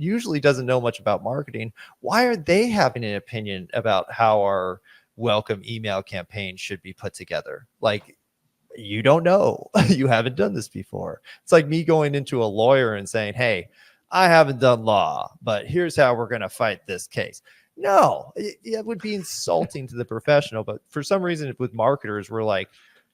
usually doesn't know much about marketing, why are they having an opinion about how our welcome email campaign should be put together? Like, you don't know. You haven't done this before. It's like me going into a lawyer and saying, hey, I haven't done law, but here's how we're going to fight this case. No, it would be insulting to the professional. But for some reason with marketers, we're like,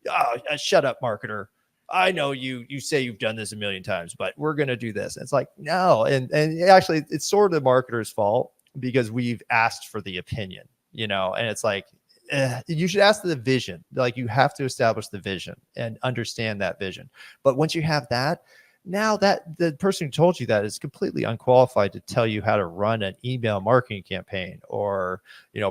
oh, shut up, marketer. I know you say you've done this a million times, but we're going to do this. And it's like, no. And actually it's sort of the marketer's fault because we've asked for the opinion, and it's like, you should ask the vision. Like, you have to establish the vision and understand that vision. But once you have that, now that the person who told you that is completely unqualified to tell you how to run an email marketing campaign or,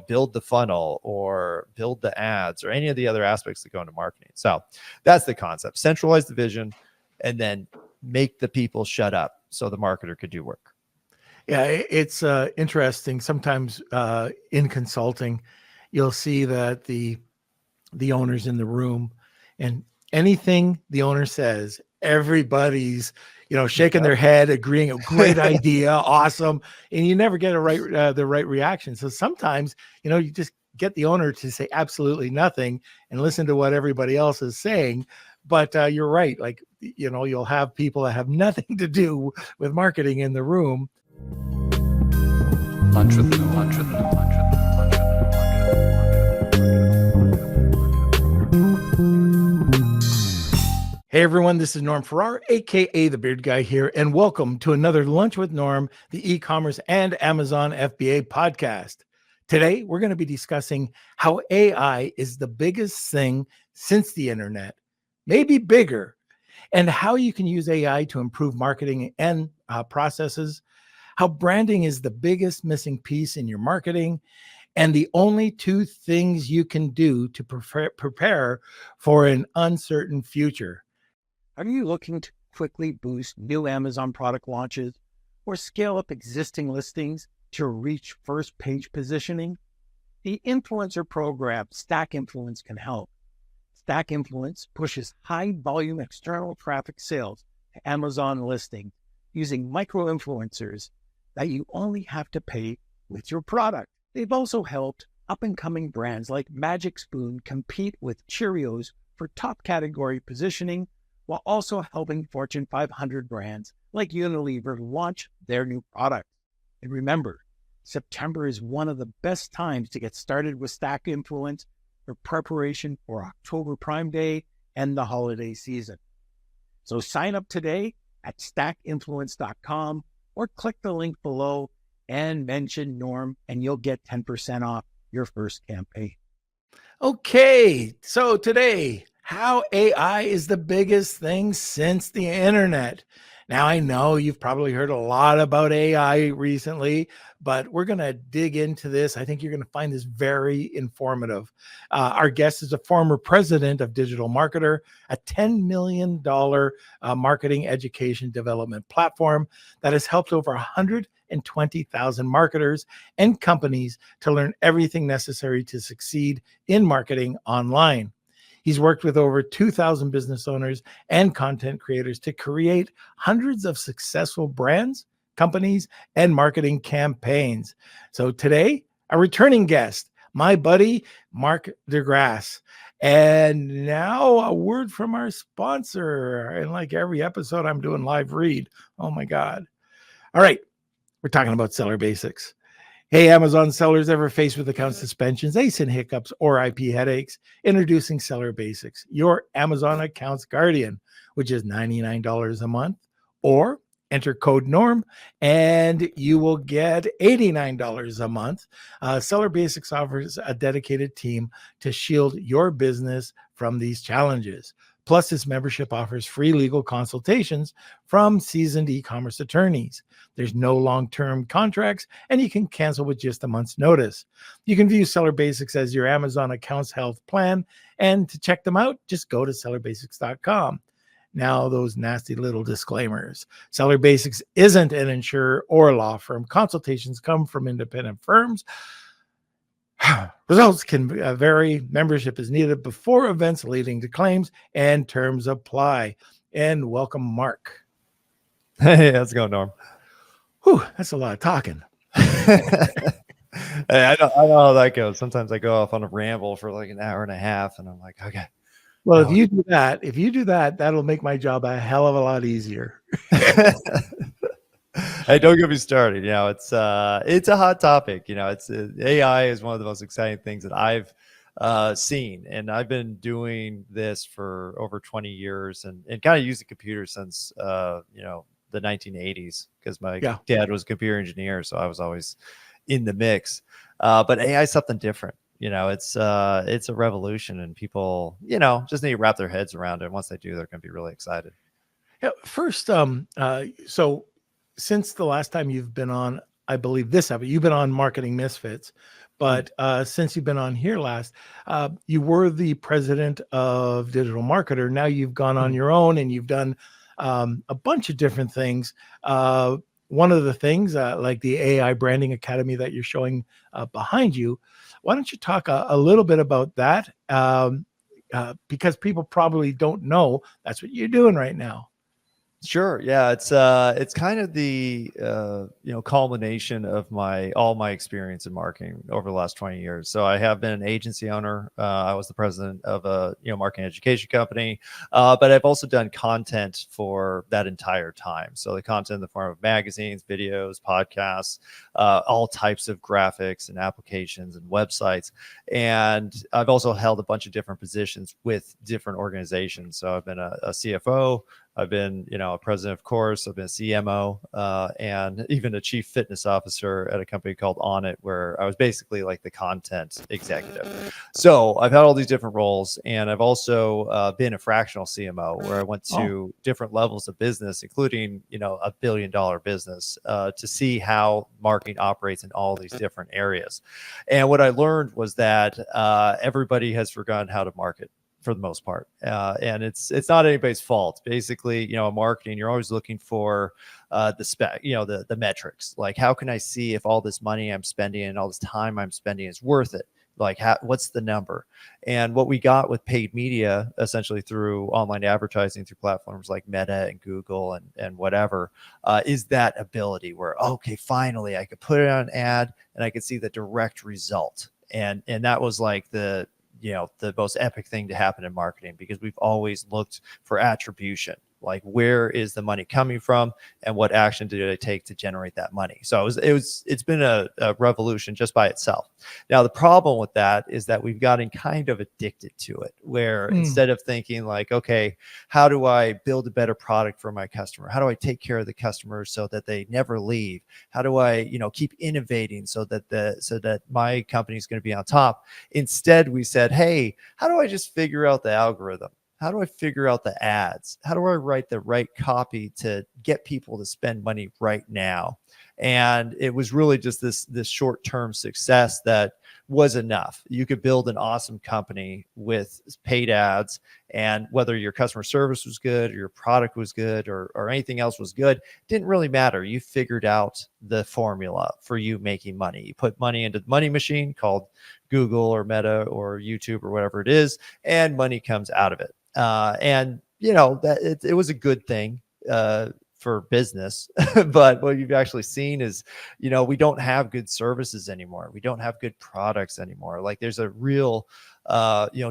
build the funnel or build the ads or any of the other aspects that go into marketing. So that's the concept. Centralize the vision and then make the people shut up so the marketer could do work. Yeah, it's interesting. Sometimes in consulting, you'll see that the owner's in the room, and anything the owner says, everybody's shaking their head, agreeing, a great idea, awesome, and you never get the right reaction. So sometimes you just get the owner to say absolutely nothing and listen to what everybody else is saying. But you're right, like you'll have people that have nothing to do with marketing in the room. Lunch with Norm. Hey everyone, this is Norm Farrar, aka the Beard Guy here, and welcome to another Lunch with Norm, the e-commerce and Amazon FBA podcast. Today, we're going to be discussing how AI is the biggest thing since the internet, maybe bigger, and how you can use AI to improve marketing and processes, how branding is the biggest missing piece in your marketing, and the only two things you can do to prepare for an uncertain future. Are you looking to quickly boost new Amazon product launches or scale up existing listings to reach first page positioning? The influencer program Stack Influence can help. Stack Influence pushes high volume external traffic sales to Amazon listings using micro influencers that you only have to pay with your product. They've also helped up-and-coming brands like Magic Spoon compete with Cheerios for top category positioning, while also helping Fortune 500 brands like Unilever launch their new products. And remember, September is one of the best times to get started with Stack Influence for preparation for October Prime Day and the holiday season. So sign up today at stackinfluence.com or click the link below and mention Norm, and you'll get 10% off your first campaign. Okay, so today, how AI is the biggest thing since the internet. Now, I know you've probably heard a lot about AI recently, but we're going to dig into this. I think you're going to find this very informative. Our guest is a former president of Digital Marketer, a $10 million marketing education development platform that has helped over 120,000 marketers and companies to learn everything necessary to succeed in marketing online. He's worked with over 2,000 business owners and content creators to create hundreds of successful brands, companies, and marketing campaigns. So today, a returning guest, my buddy, Mark De Grasse. And now a word from our sponsor. And like every episode, I'm doing live read. Oh my God. All right. We're talking about Seller Basics. Hey, Amazon sellers ever faced with account suspensions, ASIN hiccups, or IP headaches? Introducing Seller Basics, your Amazon accounts guardian, which is $99 a month, or enter code NORM and you will get $89 a month. Seller Basics offers a dedicated team to shield your business from these challenges. Plus, this membership offers free legal consultations from seasoned e-commerce attorneys. There's no long-term contracts, and you can cancel with just a month's notice. You can view Seller Basics as your Amazon accounts health plan, and to check them out, just go to sellerbasics.com. Now, those nasty little disclaimers. Seller Basics isn't an insurer or law firm. Consultations come from independent firms. Results can vary. Membership is needed before events leading to claims, and terms apply. And welcome, Mark. Hey, how's it going, Norm? Whew, that's a lot of talking. Hey, I know how that goes. Sometimes I go off on a ramble for like an hour and a half, and I'm like, okay. Well, now if you do that, that'll make my job a hell of a lot easier. Hey, don't get me started. It's a hot topic. It's AI is one of the most exciting things that I've seen, and I've been doing this for over 20 years, and kind of used the computer since the 1980s, because my Yeah. dad was a computer engineer, so I was always in the mix. But AI is something different. It's a revolution, and people just need to wrap their heads around it. And once they do, they're going to be really excited. Yeah. First, so since the last time you've been on, I believe this episode, you've been on Marketing Misfits, but since you've been on here last, you were the president of Digital Marketer. Now you've gone on your own and you've done a bunch of different things. One of the things, like the AI Branding Academy that you're showing behind you, why don't you talk a little bit about that? Because people probably don't know that's what you're doing right now. Sure. Yeah. It's kind of the culmination of all my experience in marketing over the last 20 years. So I have been an agency owner. I was the president of a marketing education company, but I've also done content for that entire time. So the content in the form of magazines, videos, podcasts, all types of graphics and applications and websites. And I've also held a bunch of different positions with different organizations. So I've been a CFO. I've been, a president, of course. I've been a CMO, and even a chief fitness officer at a company called On It, where I was basically like the content executive. So I've had all these different roles, and I've also been a fractional CMO, where I went to different levels of business, including, $1 billion business, to see how marketing operates in all these different areas. And what I learned was that everybody has forgotten how to market, for the most part. And it's not anybody's fault. Basically, marketing, you're always looking for the spec, the metrics. Like, how can I see if all this money I'm spending and all this time I'm spending is worth it? Like, what's the number? And what we got with paid media, essentially through online advertising, through platforms like Meta and Google and whatever, is that ability where, okay, finally I could put it on an ad and I could see the direct result. And that was like the most epic thing to happen in marketing, because we've always looked for attribution. Like, where is the money coming from, and what action did it take to generate that money? So it's been a revolution just by itself. Now, the problem with that is that we've gotten kind of addicted to it, where instead of thinking like, okay, how do I build a better product for my customer? How do I take care of the customers so that they never leave? How do I, keep innovating so that my company is going to be on top? Instead, we said, hey, how do I just figure out the algorithm? How do I figure out the ads? How do I write the right copy to get people to spend money right now? And it was really just this short-term success that was enough. You could build an awesome company with paid ads, and whether your customer service was good or your product was good or anything else was good, didn't really matter. You figured out the formula for you making money. You put money into the money machine called Google or Meta or YouTube or whatever it is, and money comes out of it. And that it was a good thing for business. But what you've actually seen is, we don't have good services anymore. We don't have good products anymore. Like, there's a real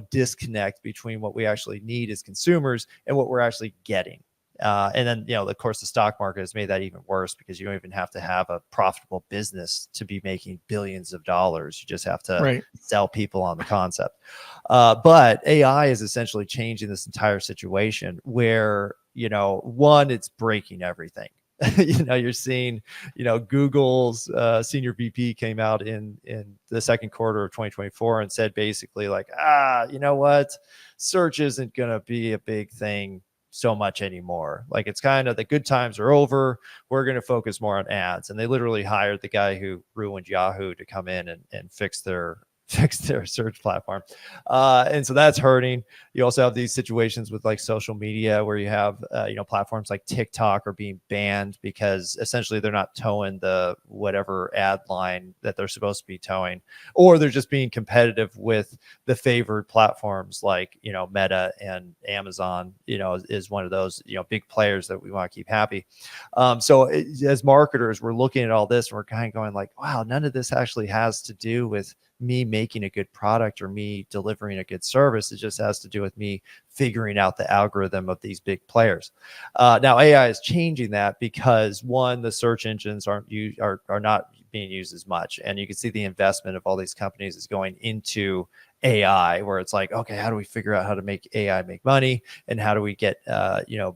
disconnect between what we actually need as consumers and what we're actually getting. And then, of course, the stock market has made that even worse, because you don't even have to have a profitable business to be making billions of dollars. You just have to sell people on the concept. But AI is essentially changing this entire situation where, one, it's breaking everything. You're seeing, Google's senior VP came out in the second quarter of 2024 and said basically like, you know what, search isn't going to be a big thing so much anymore. Like, it's kind of the good times are over. We're going to focus more on ads. And they literally hired the guy who ruined Yahoo to come in and fix their fix their search platform. And so that's hurting. You also have these situations with like social media where you have, platforms like TikTok are being banned because essentially they're not towing the whatever ad line that they're supposed to be towing, or they're just being competitive with the favored platforms like, Meta and Amazon, is one of those, big players that we want to keep happy. As marketers, we're looking at all this and we're kind of going like, wow, none of this actually has to do with me making a good product or me delivering a good service. It just has to do with me figuring out the algorithm of these big players. Now AI is changing that because one, the search engines are not being used as much, and you can see the investment of all these companies is going into AI, where it's like, okay, how do we figure out how to make AI make money, and how do we get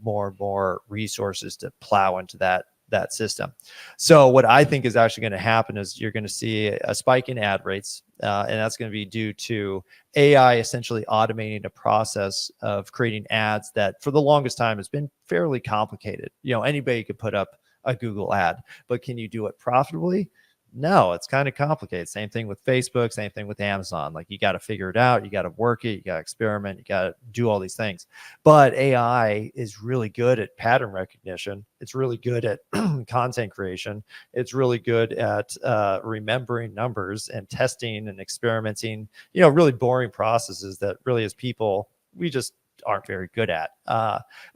more and more resources to plow into that system. So what I think is actually going to happen is you're going to see a spike in ad rates, and that's going to be due to AI essentially automating a process of creating ads that for the longest time has been fairly complicated. Anybody could put up a Google ad, but can you do it profitably? No, it's kind of complicated. Same thing with Facebook, same thing with Amazon. Like, you got to figure it out, you got to work it, you got to experiment, you got to do all these things. But AI is really good at pattern recognition. It's really good at content creation. It's really good at remembering numbers and testing and experimenting, really boring processes that really as people, we just aren't very good at,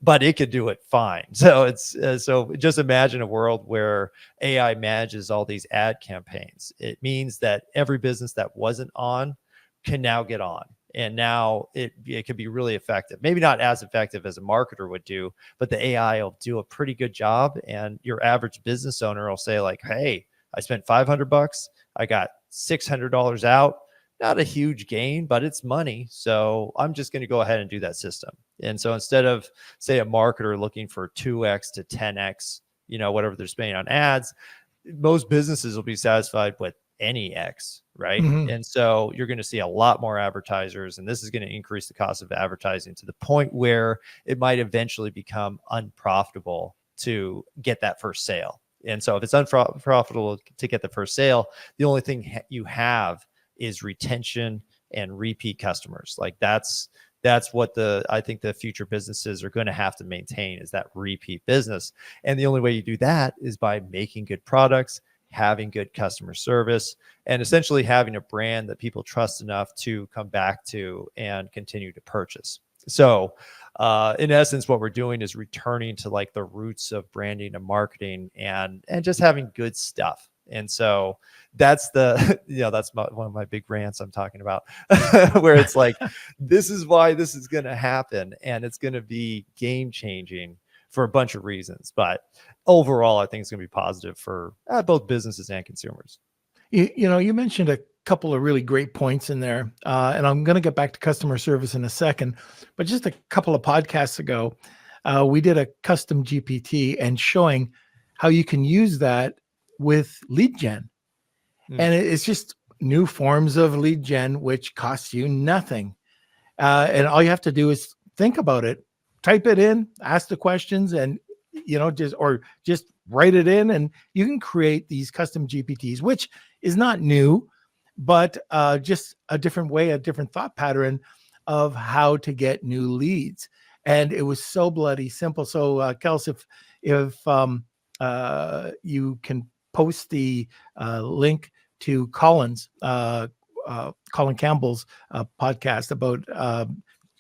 but it could do it fine. So so just imagine a world where AI manages all these ad campaigns. It means that every business that wasn't on can now get on, and now it could be really effective. Maybe not as effective as a marketer would do, but the AI will do a pretty good job, and your average business owner will say like, hey, I spent $500, I got $600 out. Not a huge gain, but it's money. So I'm just going to go ahead and do that system. And so instead of, say, a marketer looking for 2x to 10x, whatever they're spending on ads, most businesses will be satisfied with any X, right? Mhm. And so you're going to see a lot more advertisers, and this is going to increase the cost of advertising to the point where it might eventually become unprofitable to get that first sale. And so if it's unprofitable to get the first sale, the only thing you have is retention and repeat customers. Like that's what I think the future businesses are going to have to maintain, is that repeat business. And the only way you do that is by making good products, having good customer service, and essentially having a brand that people trust enough to come back to and continue to purchase. So in essence, what we're doing is returning to like the roots of branding and marketing, and just having good stuff. And so that's that's one of my big rants I'm talking about, where it's like, this is why this is going to happen, and it's going to be game changing for a bunch of reasons. But overall, I think it's going to be positive for both businesses and consumers. You mentioned a couple of really great points in there, and I'm going to get back to customer service in a second. But just a couple of podcasts ago, we did a custom GPT and showing how you can use that with lead gen. And it's just new forms of lead gen, which costs you nothing. And all you have to do is think about it, type it in, ask the questions, and just write it in, and you can create these custom GPTs, which is not new, but just a different way, a different thought pattern of how to get new leads. And it was so bloody simple. So Kels, if you can post the link to Colin Campbell's podcast about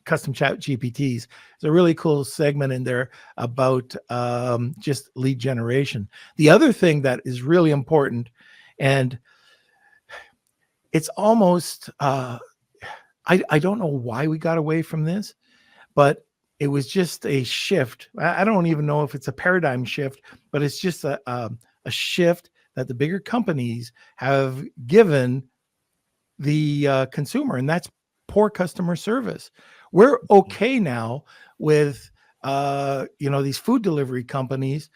custom chat GPTs. There's a really cool segment in there about just lead generation. The other thing that is really important, and it's almost, I don't know why we got away from this, but it was just a shift. I don't even know if it's a paradigm shift, but it's just a shift that the bigger companies have given the consumer, and that's poor customer service. We're okay now with these food delivery companies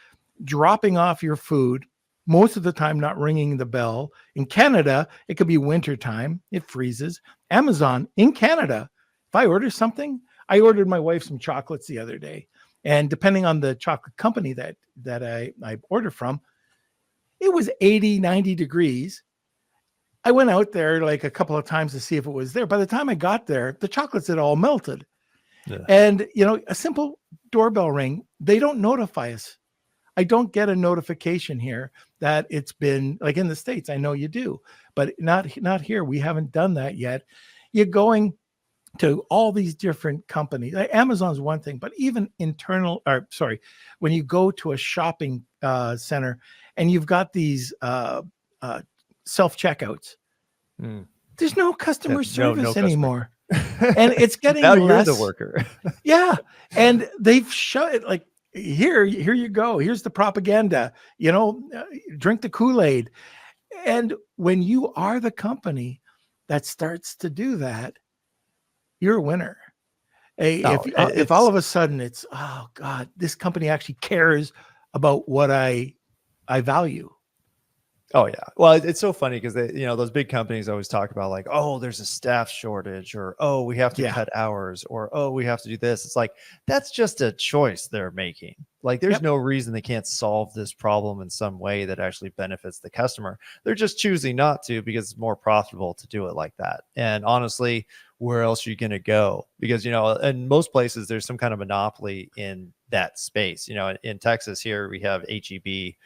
dropping off your food, most of the time not ringing the bell. In Canada, it could be winter time, it freezes. Amazon in Canada, if I order something, I ordered my wife some chocolates the other day, and depending on the chocolate company that I order from, it was 80, 90 degrees. I went out there like a couple of times to see if it was there. By the time I got there, the chocolates had all melted. Yeah. And, a simple doorbell ring, they don't notify us. I don't get a notification here that it's been, like in the States. I know you do, but not here. We haven't done that yet. You're going to all these different companies. Like Amazon's one thing, but even when you go to a shopping center and you've got these self-checkouts, there's no customer service anymore. And it's getting now less. You're the worker. Yeah. And they've shut it like, here you go. Here's the propaganda, drink the Kool-Aid. And when you are the company that starts to do that, you're a winner. If all of a sudden it's, oh God, this company actually cares about what I value. Oh yeah. Well, it's so funny because those big companies always talk about like, oh, there's a staff shortage, or oh, we have to cut hours, or oh, we have to do this. It's like, that's just a choice they're making. Like, there's no reason they can't solve this problem in some way that actually benefits the customer. They're just choosing not to because it's more profitable to do it like that. And honestly, where else are you going to go? Because, in most places, there's some kind of monopoly in that space. In Texas here, we have H-E-B,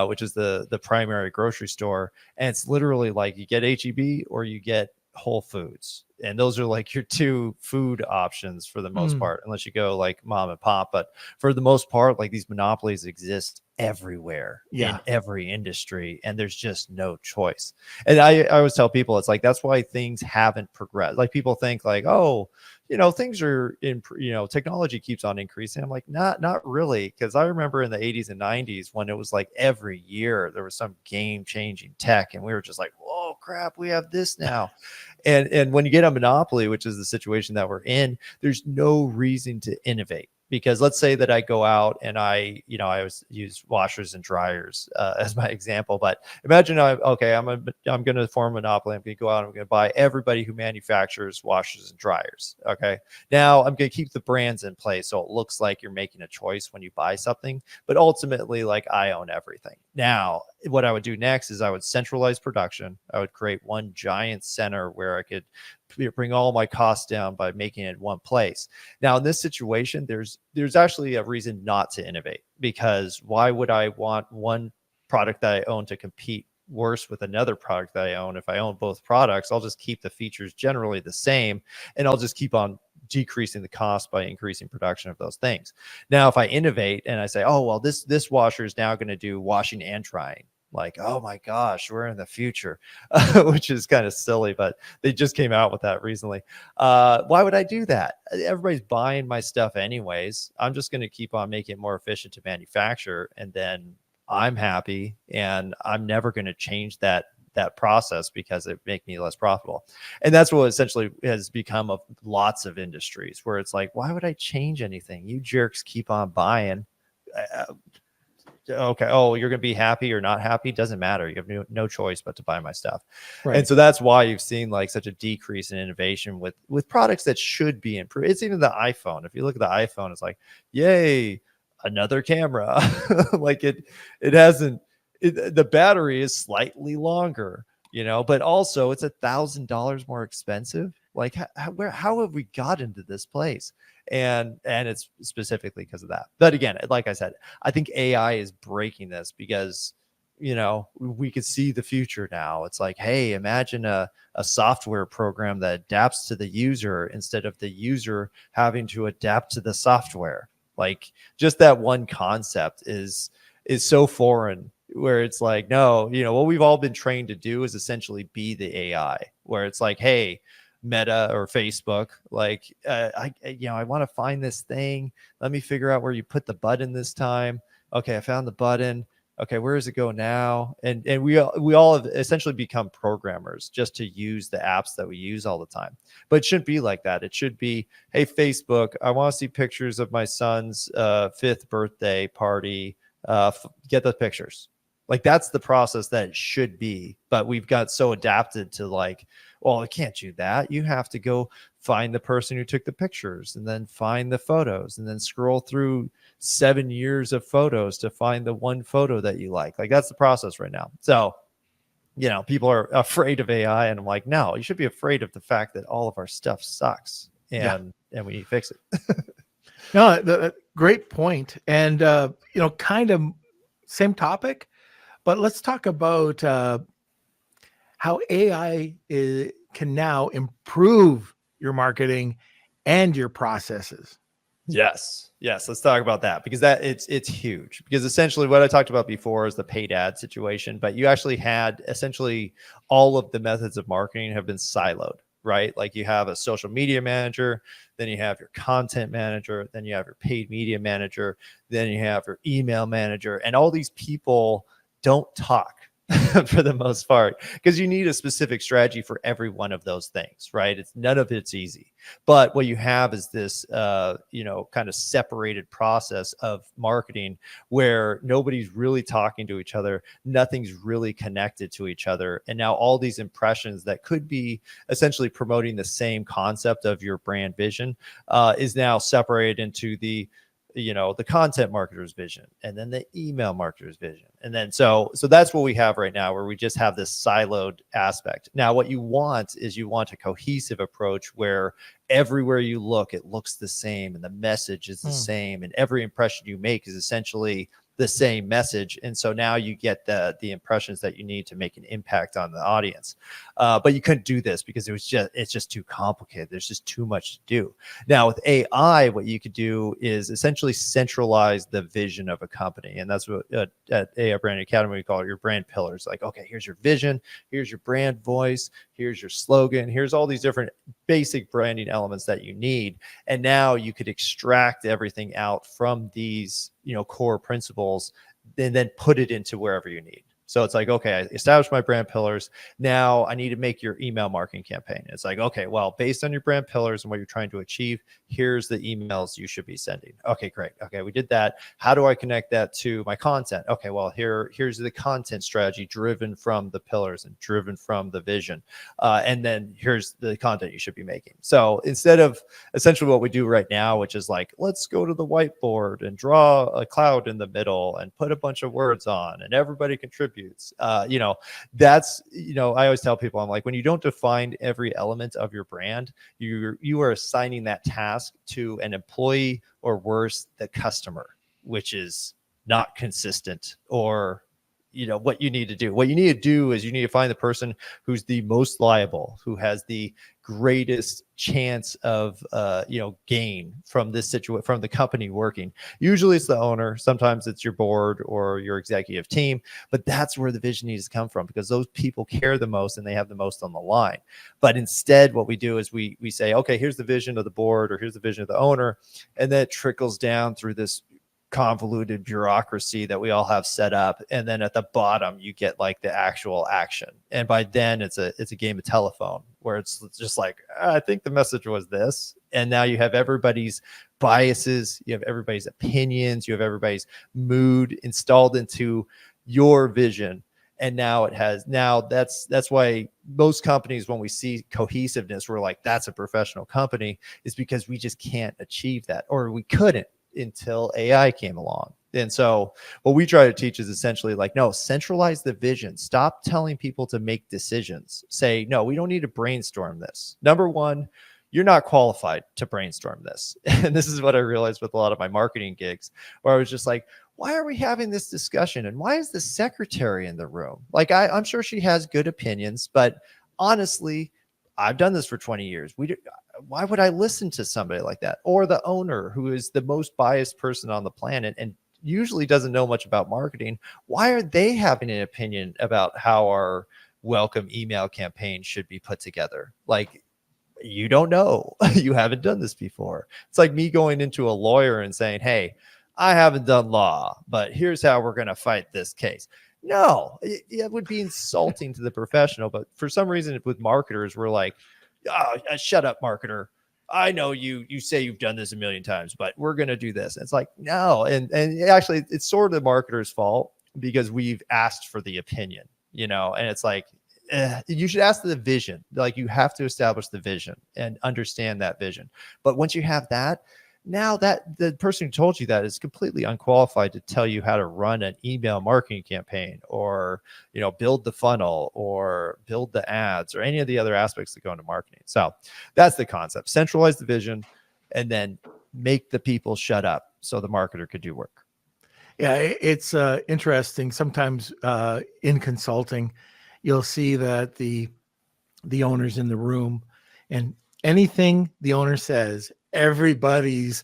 which is the primary grocery store. And it's literally like you get H-E-B or you get Whole Foods. And those are like your two food options for the most part, unless you go like mom and pop. But for the most part, like, these monopolies exist everywhere in every industry, and there's just no choice. And I always tell people, it's like, that's why things haven't progressed. Like, people think like, oh, things are in, technology keeps on increasing. I'm like, not really. Because I remember in the 80s and 90s when it was like every year there was some game changing tech, and we were just like, whoa, crap, we have this now. And when you get a monopoly, which is the situation that we're in, there's no reason to innovate. Because let's say that I go out and I always use washers and dryers as my example. But imagine I'm going to form a monopoly. I'm going to go out and I'm going to buy everybody who manufactures washers and dryers. Okay. Now I'm going to keep the brands in place, so it looks like you're making a choice when you buy something. But ultimately, like, I own everything. Now, what I would do next is I would centralize production. I would create one giant center where I could bring all my costs down by making it one place. Now, in this situation, there's actually a reason not to innovate, because why would I want one product that I own to compete worse with another product that I own? If I own both products, I'll just keep the features generally the same, and I'll just keep on decreasing the cost by increasing production of those things. Now, if I innovate and I say, oh, well, this washer is now going to do washing and drying, like, oh my gosh, we're in the future, which is kind of silly, but they just came out with that recently. Why would I do that? Everybody's buying my stuff anyways. I'm just going to keep on making it more efficient to manufacture, and then I'm happy, and I'm never going to change that process because it make me less profitable. And that's what essentially has become of lots of industries, where it's like, why would I change anything? You jerks keep on buying. Okay, oh, you're gonna be happy or not happy, doesn't matter. You have no choice but to buy my stuff. Right. And so that's why you've seen like such a decrease in innovation with products that should be improved. It's even the iPhone. If you look at the iPhone, it's like, yay, another camera. Like, it hasn't, the battery is slightly longer, but also it's $1,000 more expensive. Like, how have we got into this place? And it's specifically because of that. But again, like I said, I think AI is breaking this because, we could see the future now. It's like, hey, imagine a software program that adapts to the user instead of the user having to adapt to the software. Like, just that one concept is so foreign, where it's like, no, what we've all been trained to do is essentially be the AI, where it's like, hey, Meta or Facebook, like, I want to find this thing. Let me figure out where you put the button this time. Okay, I found the button. Okay, where does it go now? And we all have essentially become programmers just to use the apps that we use all the time. But it shouldn't be like that. It should be, hey, Facebook, I want to see pictures of my son's 5th birthday party. Get the pictures. Like, that's the process that it should be. But we've got so adapted to like, well, I can't do that. You have to go find the person who took the pictures, and then find the photos, and then scroll through 7 years of photos to find the one photo that you like. Like, that's the process right now. So people are afraid of AI, and I'm like, no, you should be afraid of the fact that all of our stuff sucks, and we need to fix it. No, great point. And, kind of same topic, but let's talk about how AI can now improve your marketing and your processes. Yes. Let's talk about that, because it's huge. Because essentially what I talked about before is the paid ad situation, but you actually had essentially all of the methods of marketing have been siloed, right? Like you have a social media manager, then you have your content manager, then you have your paid media manager, then you have your email manager, and all these people don't talk for the most part, because you need a specific strategy for every one of those things, right? None of it's easy. But what you have is this, kind of separated process of marketing where nobody's really talking to each other. Nothing's really connected to each other. And now all these impressions that could be essentially promoting the same concept of your brand vision is now separated into the content marketer's vision, and then the email marketer's vision. And then so that's what we have right now, where we just have this siloed aspect. Now, what you want is a cohesive approach where everywhere you look, it looks the same, and the message is the same, and every impression you make is essentially the same message. And so now you get the impressions that you need to make an impact on the audience. But you couldn't do this because it's just too complicated. There's just too much to do. Now with AI, what you could do is essentially centralize the vision of a company. And that's what at AI Branding Academy, we call it your brand pillars. Like, okay, here's your vision, here's your brand voice, here's your slogan, here's all these different basic branding elements that you need. And now you could extract everything out from these, core principles, and then put it into wherever you need. So it's like, okay, I established my brand pillars. Now I need to make your email marketing campaign. It's like, okay, well, based on your brand pillars and what you're trying to achieve, here's the emails you should be sending. Okay, great. Okay, we did that. How do I connect that to my content? Okay, well, here's the content strategy driven from the pillars and driven from the vision. And then here's the content you should be making. So instead of essentially what we do right now, which is like, let's go to the whiteboard and draw a cloud in the middle and put a bunch of words on and everybody contributes. That's, I always tell people, I'm like, when you don't define every element of your brand, you are assigning that task to an employee, or worse, the customer, which is not consistent, or what you need to do. What you need to do is you need to find the person who's the most liable, who has the greatest chance of gain from this situation, from the company working. Usually it's the owner, sometimes it's your board or your executive team, but that's where the vision needs to come from, because those people care the most and they have the most on the line. But instead what we do is we say, okay, here's the vision of the board, or here's the vision of the owner, and then it trickles down through this convoluted bureaucracy that we all have set up, and then at the bottom you get like the actual action, and by then it's a game of telephone, where it's just like, I think the message was this, and now you have everybody's biases, you have everybody's opinions, you have everybody's mood installed into your vision. And now that's why most companies, when we see cohesiveness, we're like, that's a professional company, is because we just can't achieve that, or we couldn't until AI came along. And so what we try to teach is essentially like, no, centralize the vision. Stop telling people to make decisions. Say, no, we don't need to brainstorm this. Number one, you're not qualified to brainstorm this. And this is what I realized with a lot of my marketing gigs, where I was just like, why are we having this discussion? And why is the secretary in the room? Like, I'm sure she has good opinions, but honestly, I've done this for 20 years. Why would I listen to somebody like that? Or the owner, who is the most biased person on the planet and usually doesn't know much about marketing. Why are they having an opinion about how our welcome email campaign should be put together? Like, you don't know. You haven't done this before. It's like me going into a lawyer and saying, hey, I haven't done law, but here's how we're going to fight this case. No, it would be insulting to the professional. But for some reason with marketers, we're like, oh, shut up, marketer. I know you say you've done this a million times, but we're going to do this. And it's like, no. And actually it's sort of the marketer's fault, because we've asked for the opinion, and it's like, you should ask the vision. Like, you have to establish the vision and understand that vision. But once you have that, now that the person who told you that is completely unqualified to tell you how to run an email marketing campaign, or build the funnel, or build the ads, or any of the other aspects that go into marketing. So that's the concept: centralize the vision and then make the people shut up so the marketer could do work. Yeah, it's interesting. Sometimes in consulting, you'll see that the owner's in the room, and anything the owner says, everybody's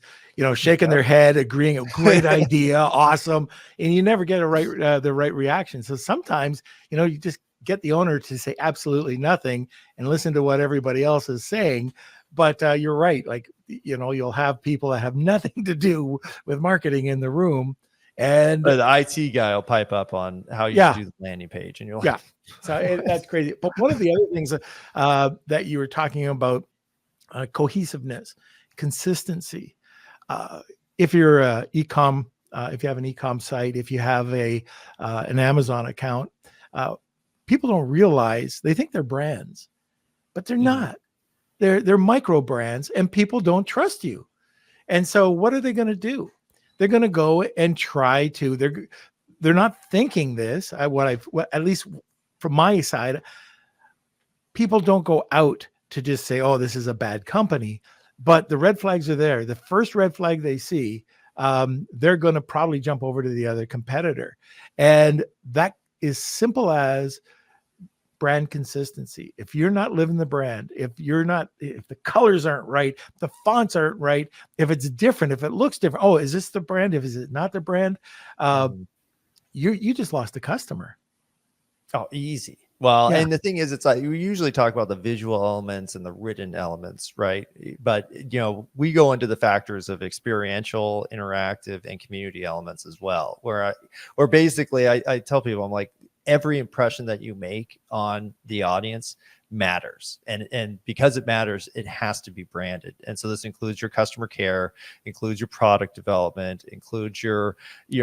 shaking their head, agreeing, a great idea, awesome, and you never get the right reaction. So sometimes you just get the owner to say absolutely nothing and listen to what everybody else is saying. But you're right, like you'll have people that have nothing to do with marketing in the room, and the IT guy will pipe up on how you should do the landing page, and you're like, so that's crazy. But one of the other things that you were talking about, cohesiveness, consistency. If you're if you have an e-com site, if you have an Amazon account, people don't realize, they think they're brands, but they're not. They're micro brands, and people don't trust you. And so what are they going to do? They're going to go and try to, they're not thinking this. At least from my side, people don't go out to just say, oh, this is a bad company, but the red flags are there. The first red flag they see, they're going to probably jump over to the other competitor. And that is simple as brand consistency. If you're not living the brand, if the colors aren't right, the fonts aren't right, if it's different, if it looks different, oh, is this the brand? If is it not the brand? You just lost a customer. Oh, easy. Well, and the thing is, it's like, we usually talk about the visual elements and the written elements, right? But, we go into the factors of experiential, interactive, and community elements as well, where basically I tell people, I'm like, every impression that you make on the audience matters. And because it matters, it has to be branded. And so this includes your customer care, includes your product development, includes your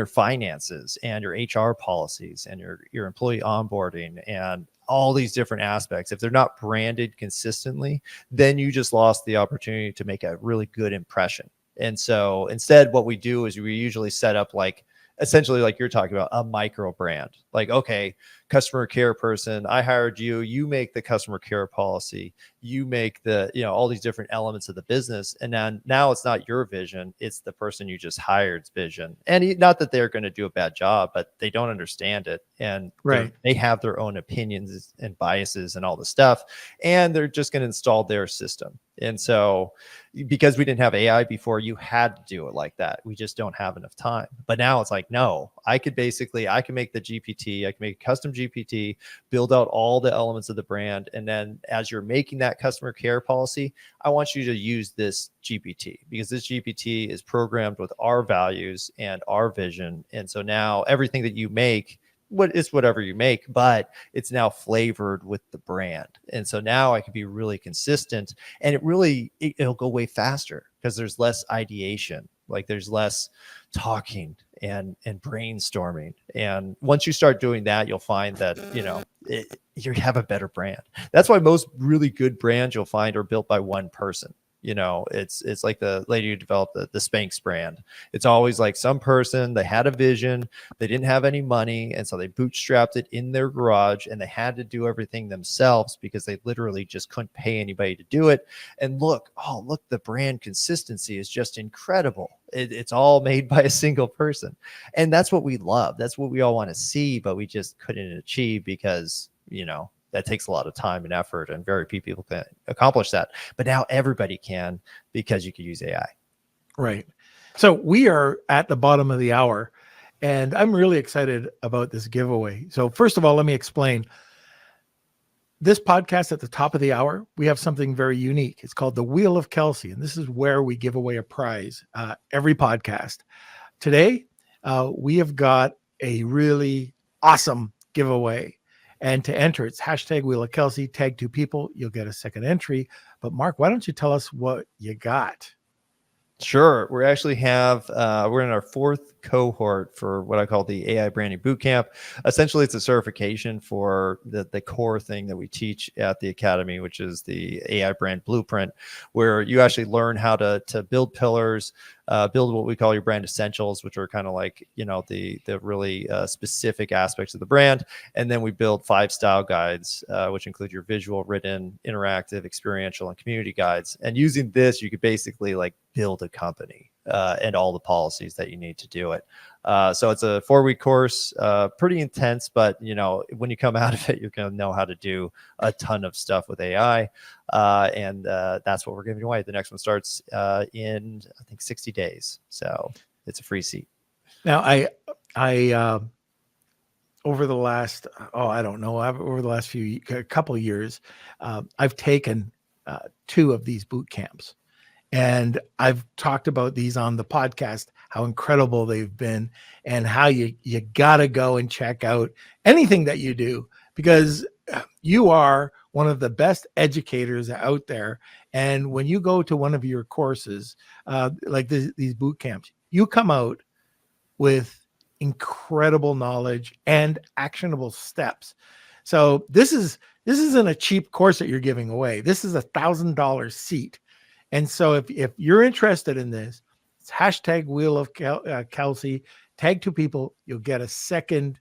finances and your HR policies and your employee onboarding and all these different aspects. If they're not branded consistently, then you just lost the opportunity to make a really good impression. And so instead, what we do is we usually set up essentially, like you're talking about, a micro brand. Like, okay, customer care person, I hired you, you make the customer care policy, you make the, all these different elements of the business. And then now it's not your vision, it's the person you just hired's vision. And not that they're going to do a bad job, but they don't understand it. And they have their own opinions and biases and all the stuff. And they're just going to install their system. And so because we didn't have AI before, you had to do it like that. We just don't have enough time. But now it's like, no, I can make the GPT, I can make a custom GPT, build out all the elements of the brand. And then as you're making that customer care policy, I want you to use this GPT, because this GPT is programmed with our values and our vision. And so now everything that you make, whatever you make, but it's now flavored with the brand. And so now I can be really consistent, and it'll go way faster because there's less ideation. Like, there's less talking and brainstorming. And once you start doing that, you'll find that, you have a better brand. That's why most really good brands you'll find are built by one person. It's like the lady who developed the Spanx brand. It's always like some person, they had a vision, they didn't have any money, and so they bootstrapped it in their garage, and they had to do everything themselves because they literally just couldn't pay anybody to do it. And look, the brand consistency is just incredible. It's all made by a single person. And that's what we love. That's what we all want to see, but we just couldn't achieve because, that takes a lot of time and effort, and very few people can accomplish that. But now everybody can, because you can use AI. Right. So we are at the bottom of the hour, and I'm really excited about this giveaway. So first of all, let me explain. This podcast at the top of the hour, we have something very unique. It's called the Wheel of Kelsey, and this is where we give away a prize every podcast. Today, we have got a really awesome giveaway. And to enter, it's hashtag Wheel of Kelsey, tag 2 people, you'll get a second entry. But Mark, why don't you tell us what you got? Sure. We actually have, we're in our 4th cohort for what I call the AI Branding Bootcamp. Essentially, it's a certification for the core thing that we teach at the Academy, which is the AI Brand Blueprint, where you actually learn how to build pillars, build what we call your brand essentials, which are kind of like, the really specific aspects of the brand. And then we build 5 style guides, which include your visual, written, interactive, experiential, and community guides. And using this, you could basically like build a company and all the policies that you need to do it. So it's a 4-week course, pretty intense, but when you come out of it, you're going to know how to do a ton of stuff with AI. And that's what we're giving away. The next one starts in, I think, 60 days. So it's a free seat. Now, I over the last, I don't know, over the last couple of years, I've taken 2 of these boot camps. And I've talked about these on the podcast, how incredible they've been, and how you got to go and check out anything that you do, because you are one of the best educators out there. And when you go to one of your courses, like these boot camps, you come out with incredible knowledge and actionable steps. So this isn't a cheap course that you're giving away. This is $1,000 seat. And so if you're interested in this, it's hashtag Wheel of Kelsey, tag 2 people, you'll get a second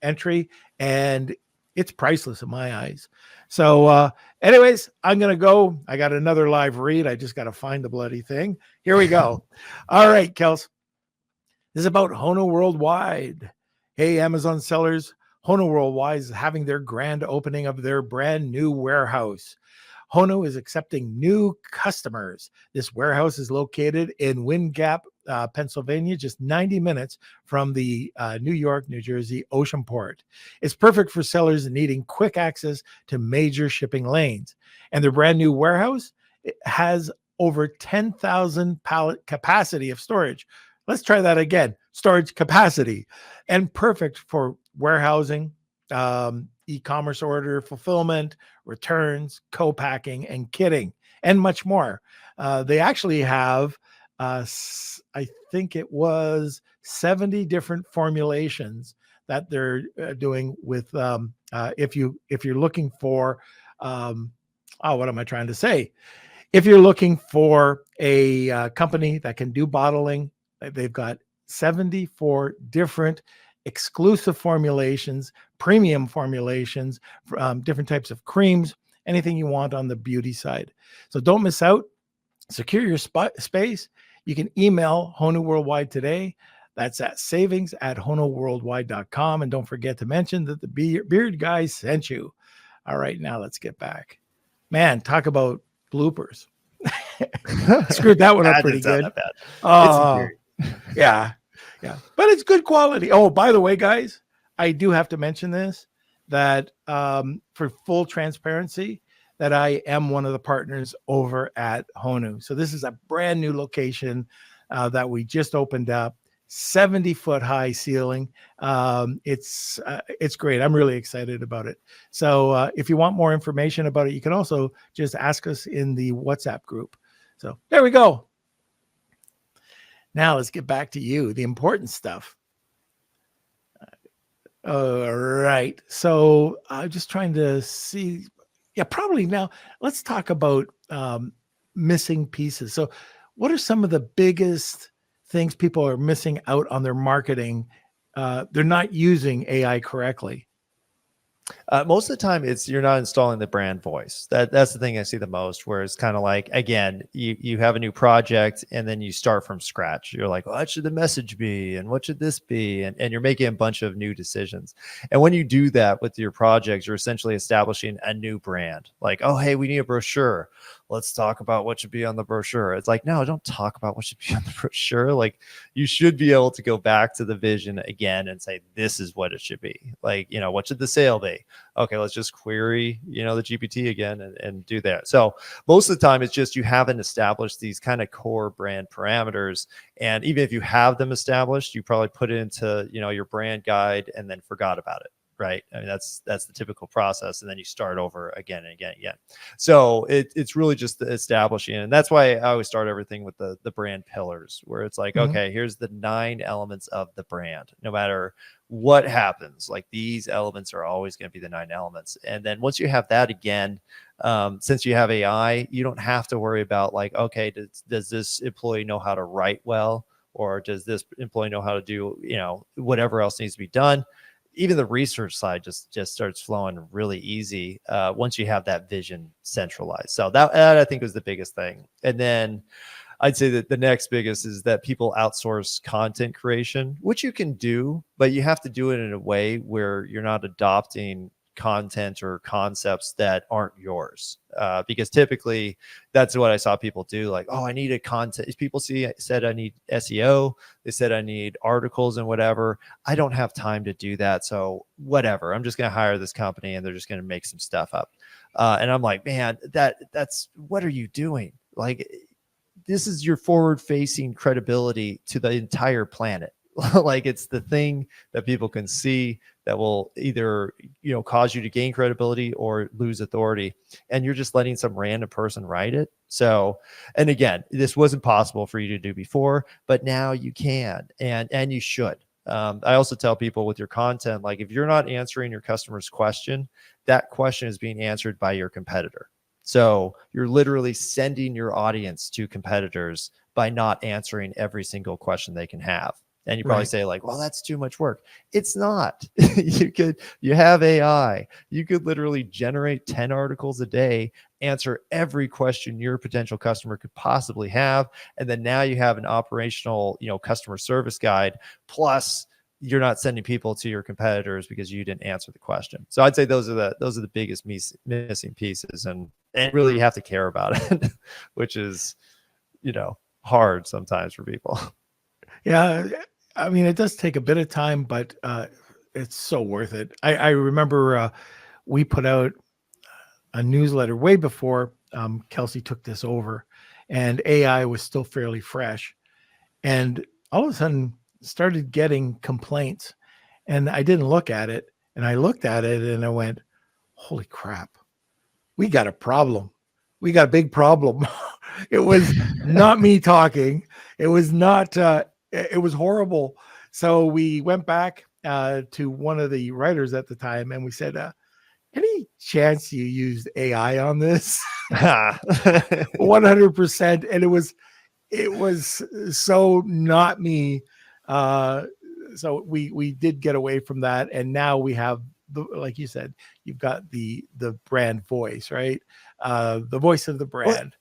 entry, and it's priceless in my eyes. So anyways, I'm going to go. I got another live read. I just got to find the bloody thing. Here we go. All right, Kels. This is about Hono Worldwide. Hey, Amazon sellers, Hono Worldwide is having their grand opening of their brand new warehouse. Hono is accepting new customers. This warehouse is located in Wind Gap, Pennsylvania, just 90 minutes from the New York, New Jersey ocean port. It's perfect for sellers needing quick access to major shipping lanes. And their brand new warehouse has over 10,000 pallet capacity of storage. Let's try that again. Storage capacity, and perfect for warehousing, e-commerce order fulfillment, returns, co-packing, and kitting, and much more. They actually have, I think it was 70 different formulations that they're doing with. If you're looking for, what am I trying to say? If you're looking for a company that can do bottling, they've got 74 different exclusive formulations, premium formulations, different types of creams, anything you want on the beauty side. So don't miss out. Secure your space. You can email Hono Worldwide today. That's at savings@honoworldwide.com. And don't forget to mention that the Beard Guy sent you. All right, now let's get back. Man, talk about bloopers. Screwed that one up pretty good. Oh, yeah. But it's good quality. Oh, by the way, guys, I do have to mention this, that for full transparency, that I am one of the partners over at Hono. So this is a brand new location that we just opened up, 70-foot high ceiling. It's great. I'm really excited about it. So if you want more information about it, you can also just ask us in the WhatsApp group. So there we go. Now let's get back to you, the important stuff. All right. So I'm just trying to see. Yeah, probably now let's talk about missing pieces. So what are some of the biggest things people are missing out on their marketing? They're not using AI correctly. Most of the time you're not installing the brand voice. That's the thing I see the most, where it's kind of like, again, you have a new project and then you start from scratch. You're like, what should the message be? And what should this be? And you're making a bunch of new decisions. And when you do that with your projects, you're essentially establishing a new brand. Like, oh, hey, we need a brochure. Let's talk about what should be on the brochure. It's like, no, don't talk about what should be on the brochure. Like, you should be able to go back to the vision again and say, this is what it should be. Like, what should the sale be? Okay, let's just query, the GPT again and do that. So most of the time it's just you haven't established these kind of core brand parameters. And even if you have them established, you probably put it into, your brand guide and then forgot about it. right? I mean, that's the typical process, and then you start over again and again and again. So it's really just establishing, and that's why I always start everything with the brand pillars, where it's like, okay, here's the 9 elements of the brand. No matter what happens, like these elements are always going to be the 9 elements. And then once you have that, again, since you have AI, you don't have to worry about like, okay, does this employee know how to write well, or does this employee know how to do, whatever else needs to be done. Even the research side just starts flowing really easy once you have that vision centralized. So that I think was the biggest thing. And then I'd say that the next biggest is that people outsource content creation, which you can do, but you have to do it in a way where you're not adopting content or concepts that aren't yours. Because typically that's what I saw people do. Like, oh, I need a content. People said I need SEO. They said I need articles and whatever. I don't have time to do that. So whatever, I'm just going to hire this company and they're just going to make some stuff up. And I'm like, man, that's what are you doing? Like, this is your forward facing credibility to the entire planet. Like, it's the thing that people can see that will either, cause you to gain credibility or lose authority. And you're just letting some random person write it. So, and again, this wasn't possible for you to do before, but now you can, and you should. I also tell people with your content, like if you're not answering your customer's question, that question is being answered by your competitor. So you're literally sending your audience to competitors by not answering every single question they can have. And you probably say like, well, that's too much work. It's not. You have AI. You could literally generate 10 articles a day, answer every question your potential customer could possibly have. And then now you have an operational, customer service guide. Plus, you're not sending people to your competitors because you didn't answer the question. So I'd say those are the biggest missing pieces, and really you have to care about it, which is, hard sometimes for people. Yeah. I mean, it does take a bit of time, but it's so worth it. I remember we put out a newsletter way before Kelsey took this over, and AI was still fairly fresh. And all of a sudden started getting complaints, and I didn't look at it. And I looked at it and I went, holy crap, we got a problem. We got a big problem. It was not me talking. It was not, it was horrible. So we went back to one of the writers at the time and we said, any chance you used AI on this? 100%. And it was so not me. So we did get away from that. And now we have, like you said, you've got the brand voice, right? The voice of the brand.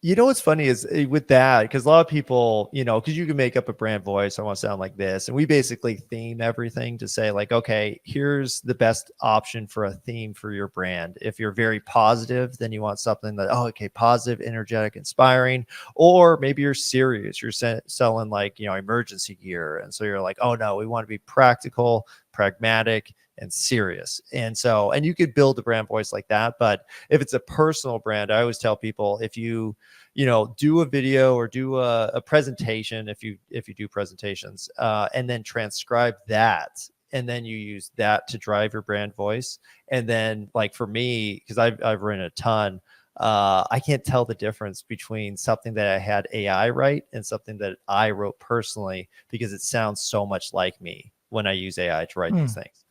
What's funny is with that, because a lot of people, because you can make up a brand voice. I want to sound like this. And we basically theme everything to say like, okay, here's the best option for a theme for your brand. If you're very positive, then you want something that, positive, energetic, inspiring. Or maybe you're serious. You're selling like, emergency gear. And so you're like, oh no, we want to be practical, pragmatic, and serious. And so, and you could build a brand voice like that. But if it's a personal brand, I always tell people, if you do a video or do a presentation, if you do presentations, and then transcribe that, and then you use that to drive your brand voice. And then like for me, because I've written a ton, I can't tell the difference between something that I had AI write and something that I wrote personally, because it sounds so much like me when I use AI to write these things.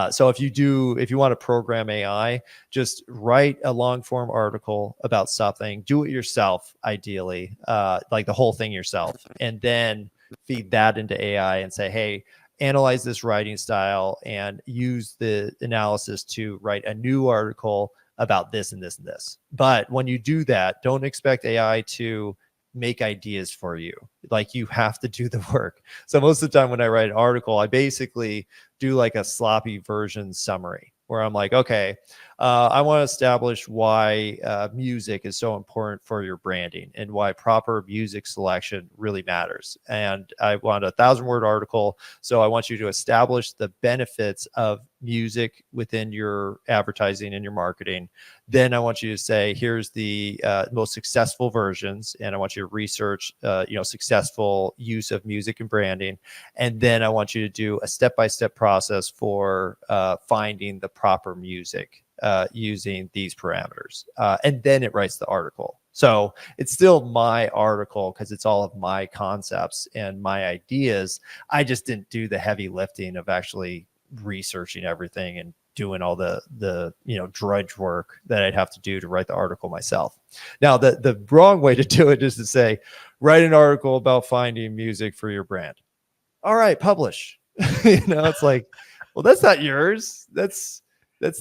So if you want to program AI, just write a long form article about something, do it yourself, ideally, like the whole thing yourself, and then feed that into AI and say, hey, analyze this writing style and use the analysis to write a new article about this and this and this. But when you do that, don't expect AI to make ideas for you. Like, you have to do the work. So most of the time when I write an article, I basically do like a sloppy version summary where I'm like, okay, I want to establish why music is so important for your branding and why proper music selection really matters. And I want a 1,000-word article. So I want you to establish the benefits of music within your advertising and your marketing. Then I want you to say, here's the most successful versions. And I want you to research, successful use of music and branding. And then I want you to do a step-by-step process for finding the proper music using these parameters. And then it writes the article. So it's still my article because it's all of my concepts and my ideas. I just didn't do the heavy lifting of actually researching everything and doing all the drudge work that I'd have to do to write the article myself. Now, the wrong way to do it is to say, write an article about finding music for your brand. All right, publish. It's like, well, that's not yours. That's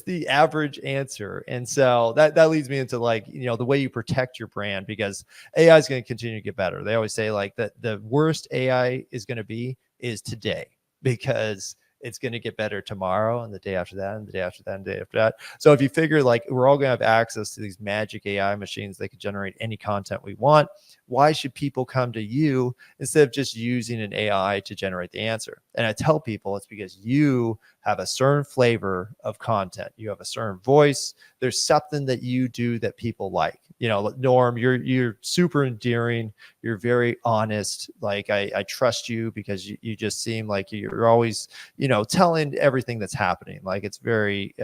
the average answer. And so that leads me into the way you protect your brand, because AI is going to continue to get better. They always say that the worst AI is going to be is today, because it's going to get better tomorrow and the day after that and the day after that and the day after that. So if you figure we're all going to have access to these magic AI machines that can generate any content we want, why should people come to you instead of just using an AI to generate the answer? And I tell people it's because you have a certain flavor of content. You have a certain voice. There's something that you do that people like. Norm, you're super endearing. You're very honest. I trust you because you just seem like you're always, telling everything that's happening. It's very,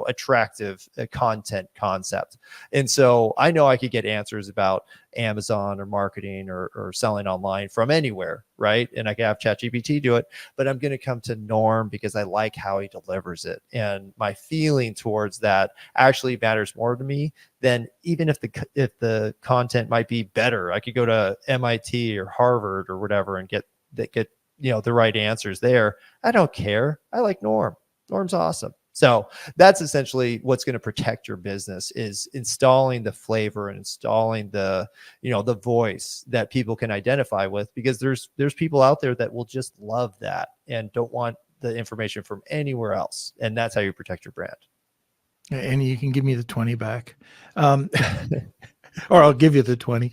attractive content concept. And so I know I could get answers about Amazon or marketing or selling online from anywhere, right? And I can have ChatGPT do it, but I'm going to come to Norm because I like how he delivers it. And my feeling towards that actually matters more to me than even if the content might be better. I could go to MIT or Harvard or whatever and get the right answers there. I don't care. I like Norm. Norm's awesome. So that's essentially what's going to protect your business, is installing the flavor and installing the voice that people can identify with, because there's people out there that will just love that and don't want the information from anywhere else. And that's how you protect your brand. And you can give me the 20 back. Or I'll give you the 20.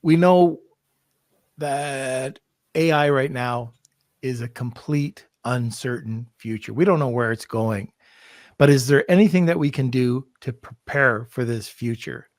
We know that AI right now is a complete uncertain future. We don't know where it's going, but is there anything that we can do to prepare for this future?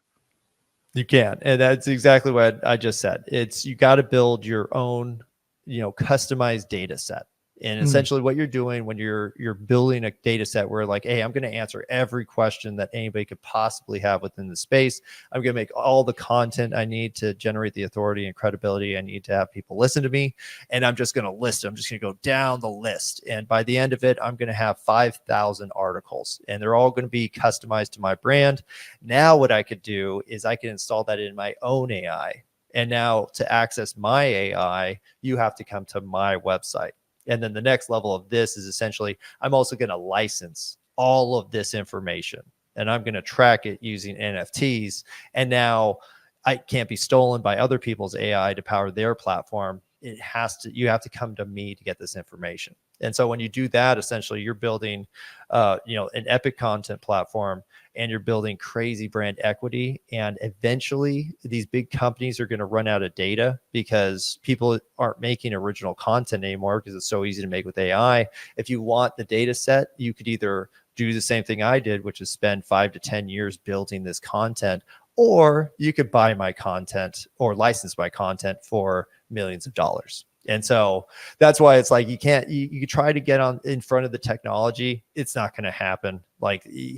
You can. And that's exactly what I just said. You got to build your own, customized data set. And essentially what you're doing when you're building a data set where hey, I'm going to answer every question that anybody could possibly have within the space. I'm going to make all the content I need to generate the authority and credibility I need to have people listen to me. And I'm just going to list. I'm just going to go down the list. And by the end of it, I'm going to have 5,000 articles, and they're all going to be customized to my brand. Now what I could do is I can install that in my own AI. And now to access my AI, you have to come to my website. And then the next level of this is essentially, I'm also going to license all of this information, and I'm going to track it using NFTs. And now I can't be stolen by other people's AI to power their platform. You have to come to me to get this information. And so when you do that, essentially you're building, an epic content platform, and you're building crazy brand equity. And eventually these big companies are going to run out of data because people aren't making original content anymore because it's so easy to make with AI. If you want the data set, you could either do the same thing I did, which is spend 5 to 10 years building this content, or you could buy my content or license my content for millions of dollars. And so that's why it's you can't, you try to get in front of the technology. It's not going to happen.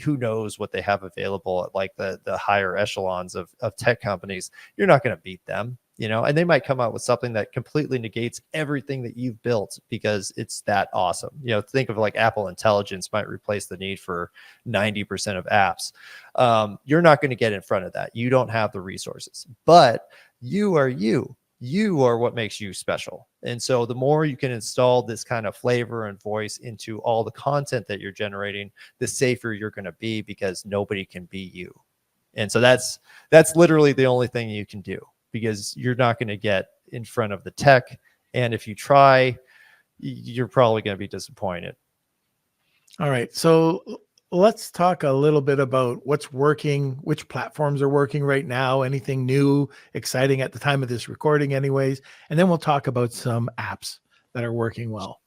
Who knows what they have available at the higher echelons of tech companies. You're not going to beat them, and they might come out with something that completely negates everything that you've built because it's that awesome. Think of Apple Intelligence might replace the need for 90% of apps. You're not going to get in front of that. You don't have the resources, but you are you. You are what makes you special. And so the more you can install this kind of flavor and voice into all the content that you're generating, the safer you're going to be, because nobody can be you. And so that's literally the only thing you can do, because you're not going to get in front of the tech. And if you try, you're probably going to be disappointed. All right. So let's talk a little bit about what's working, which platforms are working right now, anything new, exciting at the time of this recording anyways. And then we'll talk about some apps that are working well.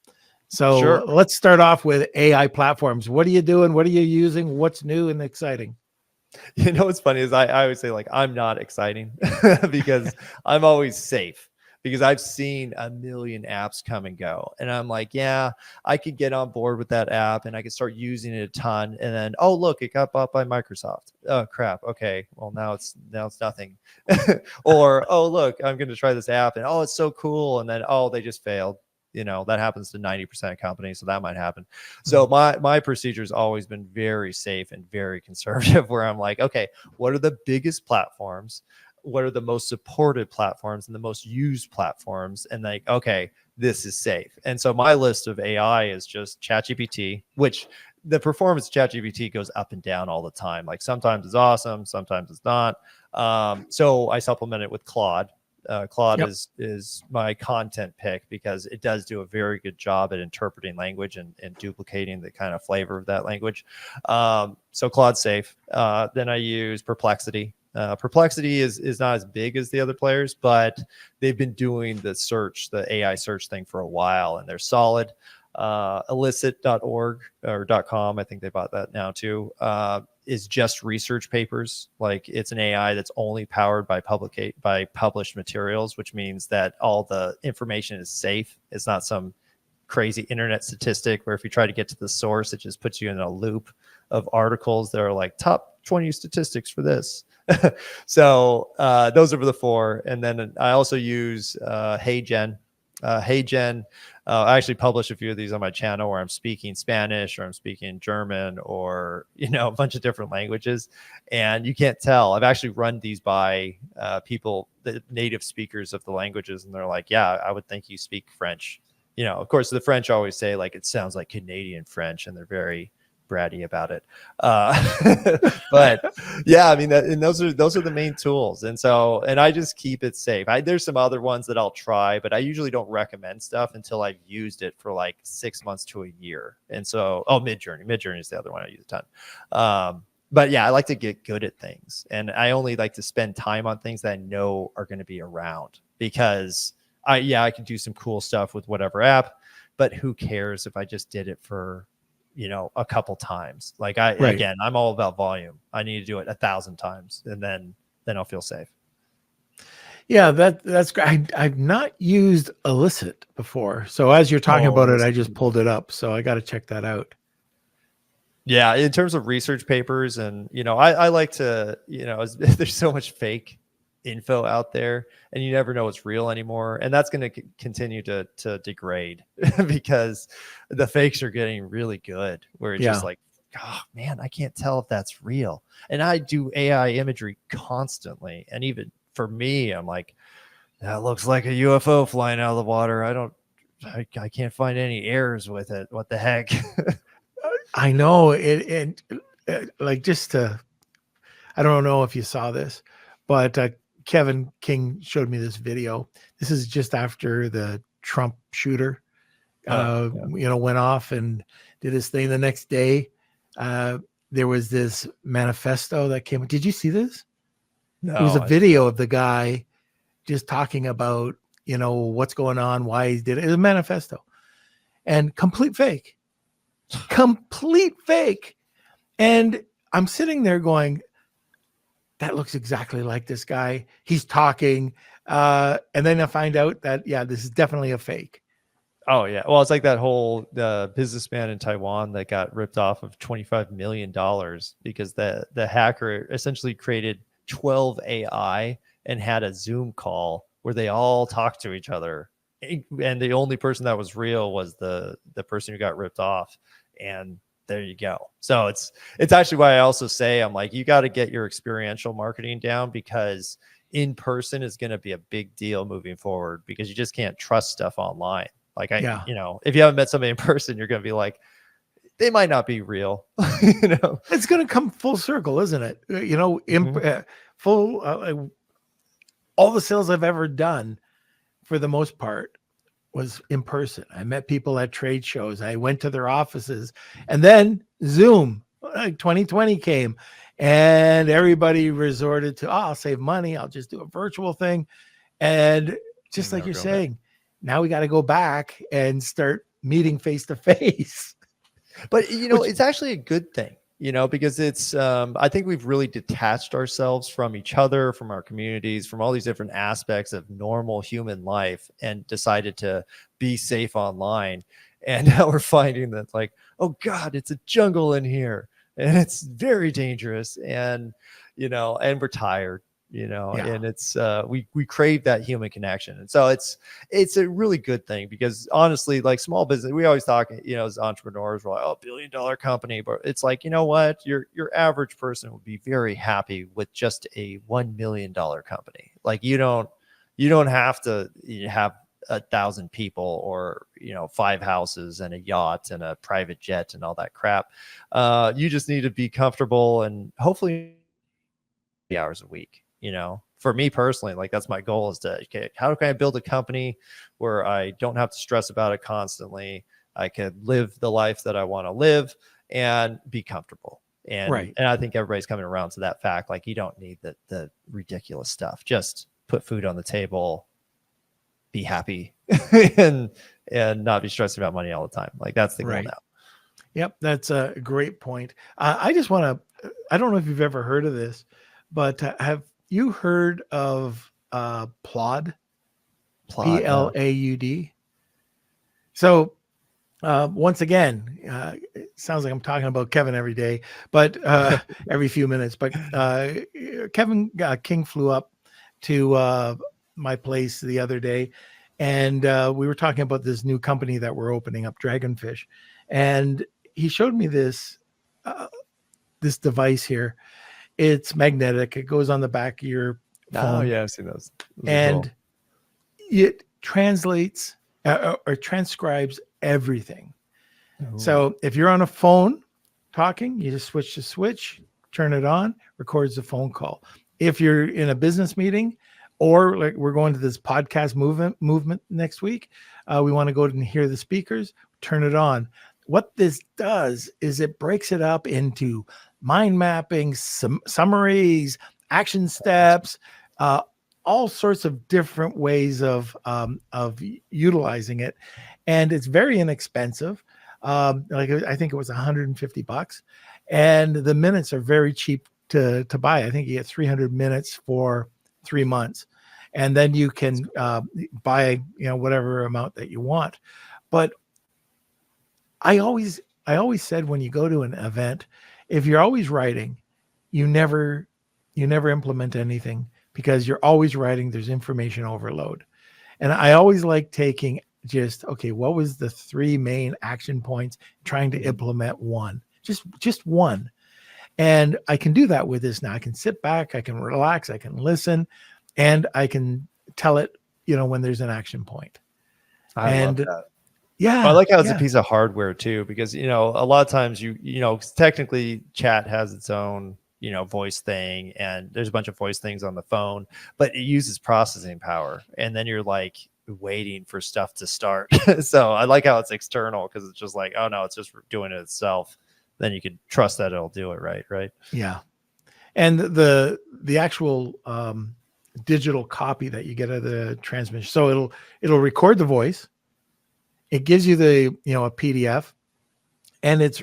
So Sure. let's start off with AI platforms. What are you doing? What are you using? What's new and exciting? You know what's funny is I always say like I'm not exciting because I'm always safe because I've seen a million apps come and go. And I'm like, yeah, I could get on board with that app and I could start using it a ton. And then, oh, look, it got bought by Microsoft. Oh, crap. Okay. Well, now it's nothing. Or, oh, look, I'm going to try this app and oh, it's so cool. And then, oh, they just failed. You know, that happens to 90% of companies. So that might happen. So my procedure has always been very safe and very conservative where I'm like, okay, what are the biggest platforms? What are the most supported platforms and the most used platforms? And like, okay, this is safe. And so my list of AI is just ChatGPT, which the performance of ChatGPT goes up and down all the time. Like sometimes it's awesome, sometimes it's not. So I supplement it with Claude. Claude is my content pick because it does do a very good job at interpreting language and duplicating the kind of flavor of that language. So Claude's safe. Then I use Perplexity. Perplexity is not as big as the other players, but they've been doing the AI search thing for a while, and they're solid. Illicit.org or .com, I think they bought that now too, is just research papers. Like it's an AI that's only powered by published materials, which means that all the information is safe. It's not some crazy internet statistic where if you try to get to the source, it just puts you in a loop of articles that are like top 20 statistics for this. So those are the four. And then I also use HeyGen. HeyGen, I actually publish a few of these on my channel where I'm speaking Spanish or I'm speaking German or, you know, a bunch of different languages. And you can't tell. I've actually run these by people, the native speakers of the languages. And they're like, yeah, I would think you speak French. You know, of course, the French always say like it sounds like Canadian French and they're very bratty about it. But yeah, I mean, and those are the main tools. And so, and I just keep it safe. There's some other ones that I'll try, but I usually don't recommend stuff until I've used it for like 6 months to a year. And so, Midjourney is the other one I use a ton. But yeah, I like to get good at things, and I only like to spend time on things that I know are going to be around because I can do some cool stuff with whatever app, but who cares if I just did it for, you know, a couple times. Like again, I'm all about volume. I need to do it 1,000 times and then I'll feel safe. Yeah, that's great. I've not used Illicit before. So as you're talking about it, I just pulled it up. So I got to check that out. Yeah. In terms of research papers and, you know, I like to, you know, there's so much fake info out there and you never know what's real anymore, and that's going to continue to degrade because the fakes are getting really good where it's just like, oh man, I can't tell if that's real. And I do AI imagery constantly, and even for me, I'm like, that looks like a UFO flying out of the water. I can't find any errors with it. What the heck? I know it like just to, I don't know if you saw this, but Kevin King showed me this video. This is just after the Trump shooter, you know, went off and did his thing. The next day, there was this manifesto that came. Did you see this? No, it was a video of the guy just talking about, you know, what's going on, why he did it. It was a manifesto, and complete fake. And I'm sitting there going, that looks exactly like this guy. He's talking. And then I find out that, yeah, this is definitely a fake. Oh, yeah. Well, it's like that whole businessman in Taiwan that got ripped off of $25 million because the hacker essentially created 12 AI and had a Zoom call where they all talked to each other. And the only person that was real was the person who got ripped off. And there you go. So it's actually why I also say, I'm like, you got to get your experiential marketing down because in person is going to be a big deal moving forward because you just can't trust stuff online. Like you know, if you haven't met somebody in person, you're going to be like, they might not be real. You know, it's going to come full circle, isn't it? You know, all the sales I've ever done for the most part was in person. I met people at trade shows. I went to their offices, and then Zoom. 2020 came, and everybody resorted to, oh, I'll save money, I'll just do a virtual thing. And just like Never you're go back. saying, now we got to go back and start meeting face to face. But it's actually a good thing, because it's I think we've really detached ourselves from each other, from our communities, from all these different aspects of normal human life, and decided to be safe online. And now we're finding that, like, oh God, it's a jungle in here and it's very dangerous, and and we're tired, and it's we crave that human connection. And so it's a really good thing, because honestly, like, small business, we always talk, as entrepreneurs, we're like, oh, $1 billion company, but it's like, you know what, your average person would be very happy with just a $1 million company. Like, you don't have to have 1,000 people, or 5 houses and a yacht and a private jet and all that crap. You just need to be comfortable, and hopefully hours a week. For me personally, like, that's my goal, is to, okay, how can I build a company where I don't have to stress about it constantly? I can live the life that I want to live and be comfortable. And Right. And I think everybody's coming around to that fact. Like, you don't need the ridiculous stuff. Just put food on the table, be happy, and not be stressed about money all the time. Like, that's the goal now. Yep, that's a great point. I just want to, I don't know if you've ever heard of this, but have you heard of Plaud? Plaud. So once again, it sounds like I'm talking about Kevin every day, but every few minutes. But Kevin King flew up to my place the other day, and we were talking about this new company that we're opening up, Dragonfish, and he showed me this this device here. It's magnetic. It goes on the back of your phone. Oh yeah, I've seen those. And cool. It translates or transcribes everything. Ooh. So if you're on a phone talking, you just switch the switch, turn it on, records the phone call. If you're in a business meeting, or like we're going to this podcast movement next week, we want to go and hear the speakers, turn it on. What this does is it breaks it up into mind mapping, summaries, action steps, all sorts of different ways of utilizing it. And it's very inexpensive. Like, I think it was $150, and the minutes are very cheap to buy. I think you get 300 minutes for 3 months, and then you can buy whatever amount that you want. But I always said, when you go to an event, if you're always writing, you never implement anything, because you're always writing. There's information overload. And I always like taking just, okay, what was the 3 main action points, trying to implement one, just one. And I can do that with this now. I can sit back, I can relax, I can listen, and I can tell it, when there's an action point. I love that. Yeah. I like how it's a piece of hardware too, because, a lot of times technically chat has its own, voice thing, and there's a bunch of voice things on the phone, but it uses processing power. And then you're like waiting for stuff to start. So I like how it's external, because it's just like, oh no, it's just doing it itself. Then you can trust that it'll do it right. Yeah. And the actual digital copy that you get of the transmission, so it'll record the voice. It gives you the, a PDF, and it's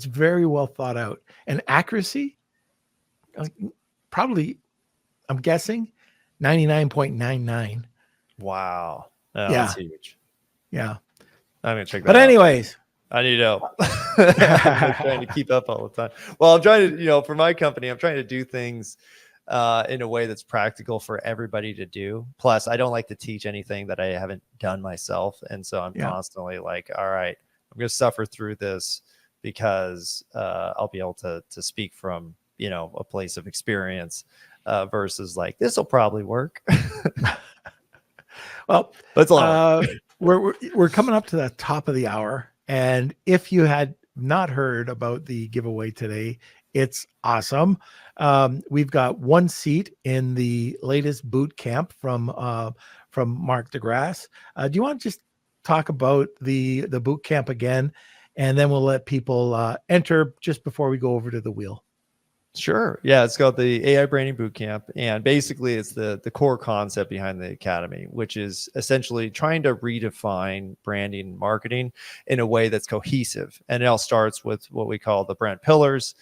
very well thought out. And accuracy, probably, I'm guessing 99.99. Wow. Oh, Yeah. That's huge. Yeah. I'm going to check that out. But anyways, I need help. I'm trying to keep up all the time. Well, I'm trying to, for my company, I'm trying to do things in a way that's practical for everybody to do. Plus, I don't like to teach anything that I haven't done myself. And so I'm constantly like, all right, I'm going to suffer through this, because I'll be able to speak from, a place of experience versus like, this will probably work. Well, that's a lot. We're coming up to the top of the hour. And if you had not heard about the giveaway today, it's awesome. We've got 1 seat in the latest boot camp from Mark De Grasse. Do you want to just talk about the boot camp again, and then we'll let people enter just before we go over to the wheel. Sure. Yeah, it's called the AI Branding Bootcamp. And basically it's the core concept behind the academy, which is essentially trying to redefine branding and marketing in a way that's cohesive. And it all starts with what we call the brand pillars,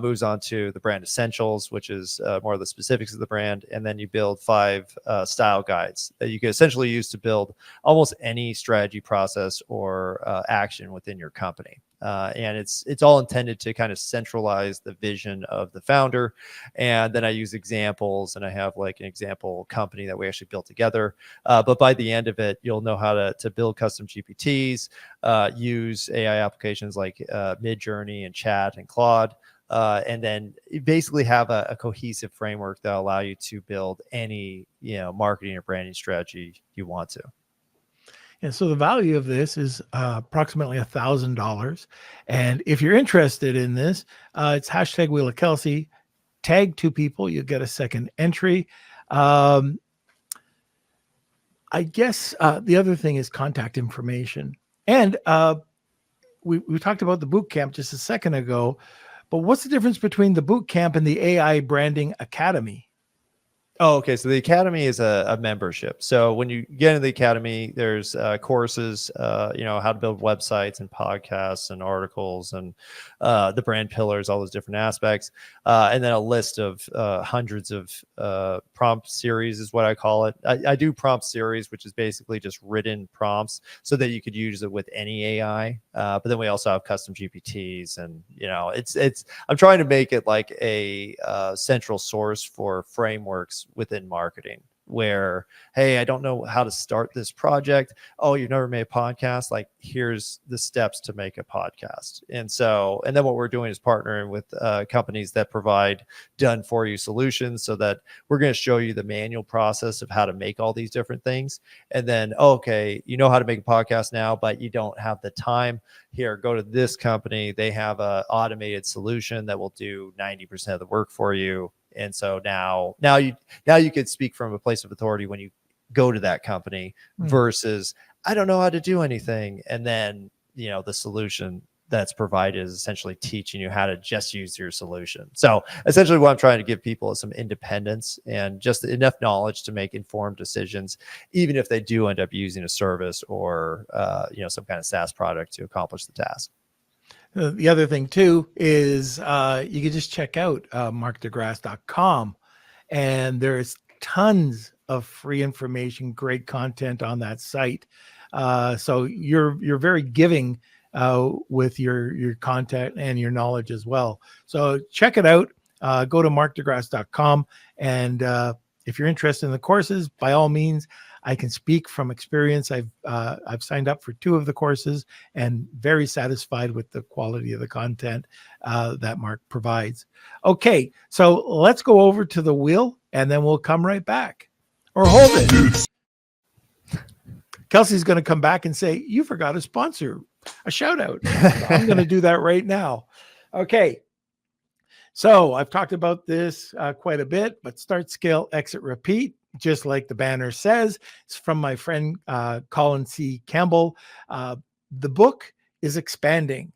moves on to the brand essentials, which is more of the specifics of the brand. And then you build 5 style guides that you can essentially use to build almost any strategy, process, or action within your company. And it's all intended to kind of centralize the vision of the founder. And then I use examples, and I have like an example company that we actually built together. But by the end of it, you'll know how to build custom GPTs, use AI applications like Midjourney and Chat and Claude. And then basically have a cohesive framework that will allow you to build any marketing or branding strategy you want to. And so the value of this is approximately $1,000. And if you're interested in this, it's hashtag Wheel of Kelsey. Tag 2 people, you'll get a second entry. I guess the other thing is contact information. And we talked about the boot camp just a second ago, but what's the difference between the boot camp and the AI Branding Academy? Oh, okay. So the academy is a membership. So when you get into the academy, there's courses, how to build websites and podcasts and articles and the brand pillars, all those different aspects. And then a list of hundreds of prompt series is what I call it. I do prompt series, which is basically just written prompts so that you could use it with any AI. But then we also have custom GPTs, and I'm trying to make it like a central source for frameworks within marketing, where, hey, I don't know how to start this project. Oh, you've never made a podcast? Like, here's the steps to make a podcast. And then what we're doing is partnering with companies that provide done for you solutions, so that we're going to show you the manual process of how to make all these different things. And then, okay, you know how to make a podcast now, but you don't have the time. Here, go to this company. They have an automated solution that will do 90% of the work for you. And so now you could speak from a place of authority when you go to that company versus I don't know how to do anything. And then, the solution that's provided is essentially teaching you how to just use your solution. So essentially what I'm trying to give people is some independence and just enough knowledge to make informed decisions, even if they do end up using a service or, some kind of SaaS product to accomplish the task. The other thing too is you can just check out markdegrasse.com, and there's tons of free information, great content on that site. So you're very giving with your content and your knowledge as well. So check it out. Go to markdegrasse.com, and if you're interested in the courses, by all means, I can speak from experience. I've signed up for 2 of the courses and very satisfied with the quality of the content that Mark provides. Okay, so let's go over to the wheel, and then we'll come right back. Or hold it. Kelsey's going to come back and say, you forgot a sponsor, a shout out. I'm going to do that right now. Okay. So I've talked about this quite a bit, but start, scale, exit, repeat. Just like the banner says, it's from my friend Colin C. Campbell. The book is expanding.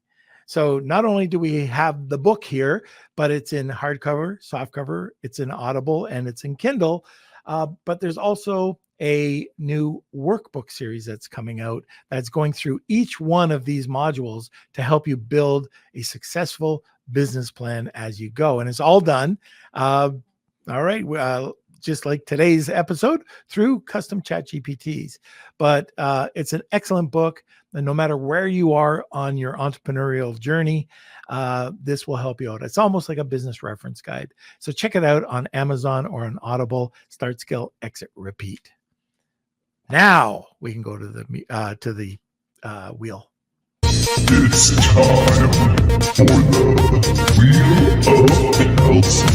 So not only do we have the book here, but it's in hardcover, softcover, it's in Audible, and it's in Kindle. But there's also a new workbook series that's coming out that's going through each one of these modules to help you build a successful business plan as you go. And it's all done. All right. Just like today's episode, through custom chat GPTs. But it's an excellent book. And no matter where you are on your entrepreneurial journey, this will help you out. It's almost like a business reference guide. So check it out on Amazon or on Audible. Start, scale, exit, repeat. Now we can go to the wheel. It's time for the Wheel of Kelsey.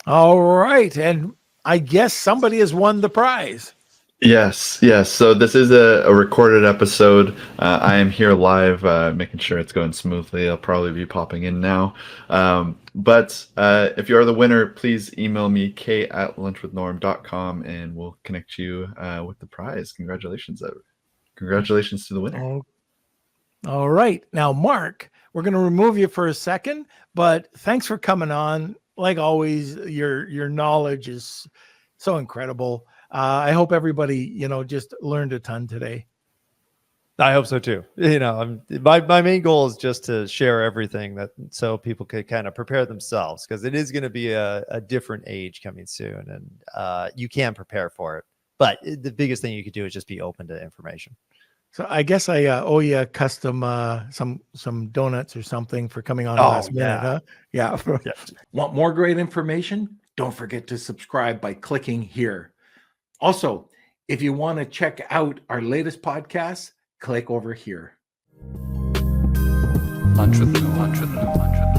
All right. And I guess somebody has won the prize. Yes, yes. So this is a recorded episode. I am here live, making sure it's going smoothly. I'll probably be popping in now. But if you are the winner, please email me, k@lunchwithnorm.com, and we'll connect you with the prize. Congratulations. Congratulations to the winner. Oh, all right. Now, Mark, we're going to remove you for a second, but thanks for coming on. Like always, your knowledge is so incredible. I hope everybody, just learned a ton today. I hope so too. My main goal is just to share everything that so people could kind of prepare themselves, because it is going to be a different age coming soon, and you can prepare for it. But the biggest thing you could do is just be open to information. So I guess I owe you a custom some donuts or something for coming on last minute, huh? Yeah. Yeah. Want more great information? Don't forget to subscribe by clicking here. Also, if you want to check out our latest podcast, click over here. Lunch with Norm.